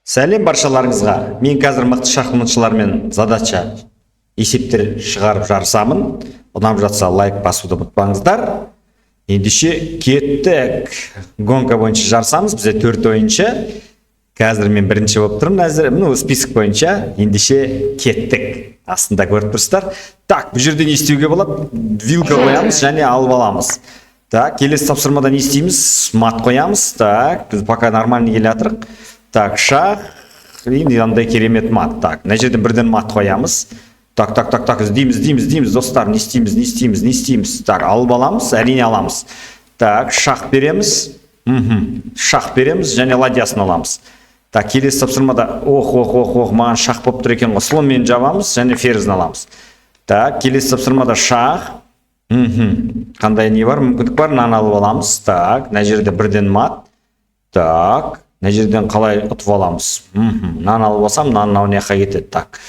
Сәлем баршаларыңызға. Мен қазір мықты шахматшылармен задача есептер шығарып жарысамын. Ұнап жатса лайк басуды ұмытпаңыздар. Ендеше кеттік. Гонка бойынша жарысамыз. Бізде 4 ойыншы. Қазір мен бірінші болып тұрмын. Әзір список бойынша. Ендеше кеттік. Астында көріп тұрсыздар. Так, бұл жерде не істеуге болады? Вилка қоямыз және алып аламыз. Так, келесі тапсырмада не істейміз? Мат қоямыз. Так, біз пока нормальный келе жатырмыз. Так, шах, енді андай керемет мат. Так, мына жерден бірден мат қоямыз. Так, іздейміз, достар, не істейміз. Так, алып аламыз, әрине аламыз. Так, шах береміз. Шах береміз және ладьясын аламыз. Так, келесі тапсырмада, маған шах болып тұр екен ғой. Слонмен жабамыз және ферзін аламыз. Так, келесі тапсырмада шах. Қандай не бар? Мүмкіндік бар, нан алып аламыз. Так, мына жерде бірден мат. Так, мына жерден қалай ұтып аламыз? Нан алып алсам, нан мына жаққа кетеді. Так.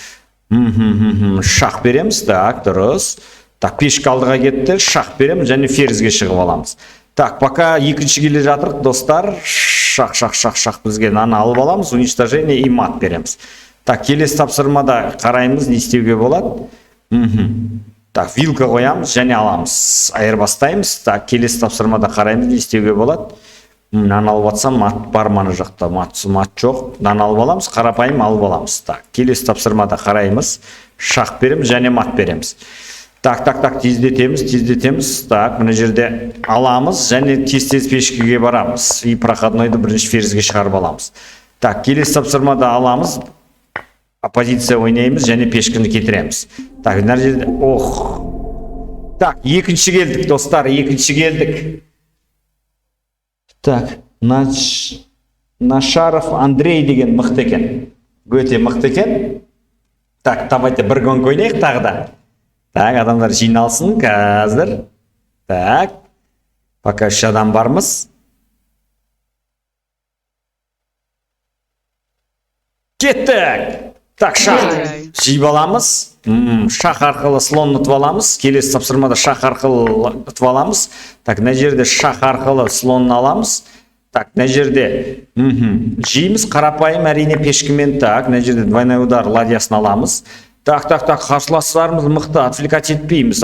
Шах береміз. Так, дұрыс. Так, пешка алдыға кетті. Шах береміз және ферзге шығып аламыз. Так, пока екінші келе жатырық, достар. Шах бізге нан алып аламыз, уничтожение и мат береміз. Так, келесі тапсырмада қараймыз, не істеуге болады? Так, вилка қоямыз және аламыз. Айырбастаймыз. Так, келесі тапсырмада қараймыз, не істеуге болады? Нан алып атсам, мат бар мана жақта, мат жоқ. Нан алып аламыз, қарапайым алып аламыз. Так, келесі тапсырмада қараймыз, шах береміз және мат береміз. Так, тездетеміз. Так, мына жерде аламыз және тез пешкеге барамыз. И проходнойды бірінші ферзге шығарып аламыз. Так, келесі тапсырмада аламыз, оппозиция ойнаймыз және пешкені кетіреміз. Так, мына жерде, Так, екінші келдік, достар, Так, Нашаров Андрей деген мықты екен. Өте мықты екен. Так, давайте бір гонка ойнайық тағы да. Так, адамдар жиналсын қазір. Так, пока үш адам бармыз. Кеттік! Так, шах жиып аламыз. Шах арқылы слон ұтып аламыз. Келесі тапсырмада шах арқылы ұтып аламыз. Так, мына жерде шах арқылы слонын аламыз. Так, мына жерде жейміз, қарапайым әрине пешкімен. Так, мына жерде двойной удар ладьясын аламыз. Так, қарсыластарымыз мықты, отвлекать етпейміз.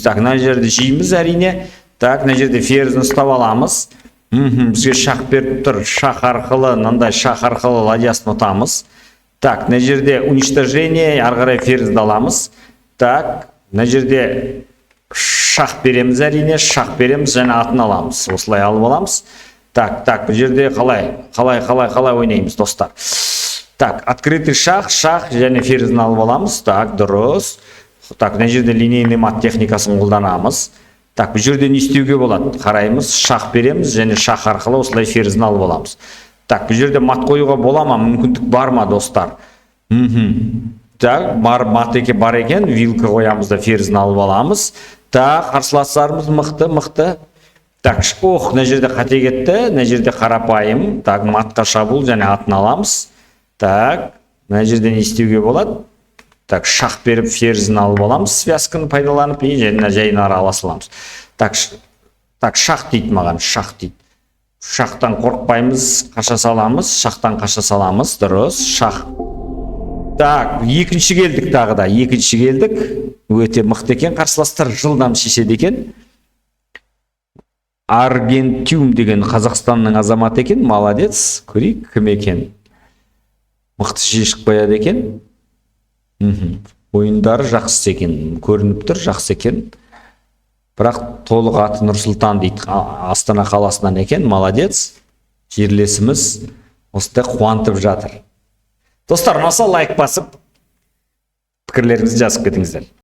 Так, мына жерде жейміз әрине. Так, мына жерде ферзін ұстап аламыз. Бізге шах беріп тұр. Шах арқылы ладьясын ұтамыз. Так, мына жерде уничтожение, ары қарай ферзді аламыз. Так, мына жерде шах береміз әрине, және атын аламыз. Осылай алып аламыз. Так, бұл жерде қалай ойнаймыз, достар. Так, открытый шах және ферзін алып аламыз. Так, дұрыс. Так, мына жерде линейный мат техникасын қолданамыз. Так, бұл жерде не істеуге болады? Қараймыз, шах береміз және шах арқылы осылай ферзін алып аламыз. Так, бұл жерде мат қоюға бола ма? Мүмкіндік бар ма, достар? Так, мат бар екен, вилка қоямыз да ферзін алып аламыз. Так, қарсыластарымыз мықты. Так, мына жерде қате кетті, мына жерде қарапайым. Так, матқа шабуыл және атын аламыз. Так, мына жерде не істеуге болады? Так, шах беріп ферзін алып аламыз, связканы пайдаланып, және жайын араласа аламыз. Так, шах дейді маған, Шахтан қорқпаймыз, қаша саламыз, дұрыс, шах. Так, екінші келдік тағы да, өте мықты екен, қарсыластар жылдам шешеді екен. Аргентюм деген Қазақстанның азаматы екен, молодец, көрейік кім екен. Мықты шешіп қояды екен. Ойындары жақсы екен, көрініп тұр, жақсы екен. Бірақ толық аты Нұрсұлтан дейді, Астана қаласынан екен, молодец. Жерлесіміз осылай қуантып жатыр. Достар, ұнаса лайк басып, пікірлеріңізді жазып кетіңіздер.